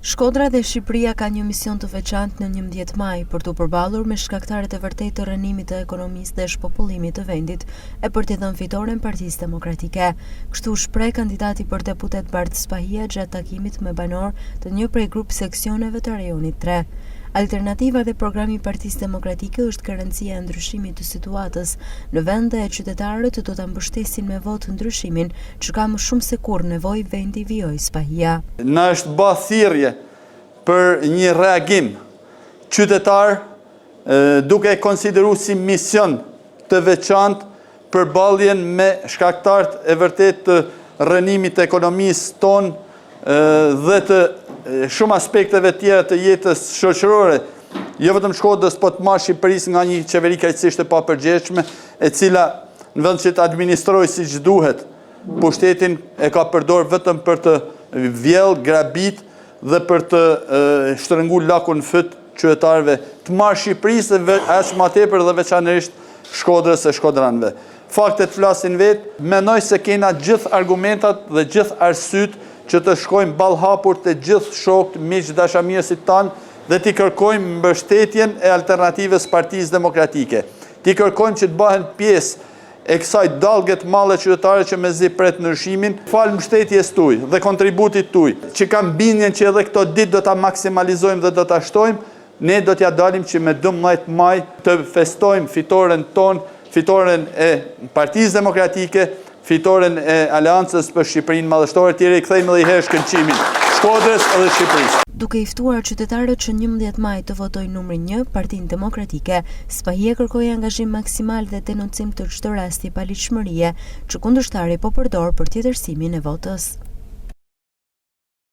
Shkodra dhe Shqipëria ka një mision të veçantë në 11 maj për të përballur me shkaktarët e vërtetë të rënimit të ekonomisë dhe shpopullimit të vendit e për t'i dhënë fitoren Partisë Demokratike. Kështu shpreh kandidati për deputet Bart Spahia gjatë takimit me banor të një prej grup seksioneve të rajonit 3. Alternativa dhe programi i Partisë Demokratike është garancia e ndryshimit të situatës në vend dhe qytetarët do ta mbështesin me votë ndryshimin që ka më shumë se kurrë nevojë vendi, vijoi Spahia. Na është bë thirrje për një reagim qytetar duke konsideruar si mision të veçantë përballjen me shkaktarët e vërtetë të rënimit të ekonomisë tonë dhe të shumë aspekteve tjera të jetës shoqërore, jo vetëm Shkodrës, po të marrë Shqipërisë nga një qeveri krejtësisht e papërgjegjshme, e cila në vend që të administrojë siç duhet, pushtetin e ka përdorur vetëm për të vjell, grabit dhe për të shtrënguar lakun në fyt qytetarëve të marrë Shqipërisë dhe aq më tepër dhe veçanërisht Shkodrës e shkodranëve. Faktet flasin vetë, mendoj se kena gjithë argumentat dhe gjithë arsyet që të shkojmë ballhapur të gjithë shokët, miq dashamirësit tanë dhe t'i kërkojmë mbështetjen e alternativës Partisë Demokratike. T'i kërkojmë që të bëhen pjesë e kësaj dallgje të madhe qytetare që mezi pret ndryshimin, fal mbështetjes tuaj dhe kontributit tuaj, që kam bindjen që edhe këto ditë do ta maksimalizojmë dhe do ta shtojmë, ne do t'ja dalim që me 12 maj të festojmë fitoren tonë, fitoren e Partisë Demokratike, fitoren e Aleancës për Shqipërinë Madhështore, tjerë i kthejmë edhe herë shkëlqimin Shkodrës edhe Shqipërisë. Duke i ftuar qytetarët që 11 maj të votojnë numrin 1 Partinë Demokratike, Spahia kërkoi angazhim maksimal dhe denoncim të çdo rasti paligjshmërie që kundërshtari po përdor për tjetërsimin e votës.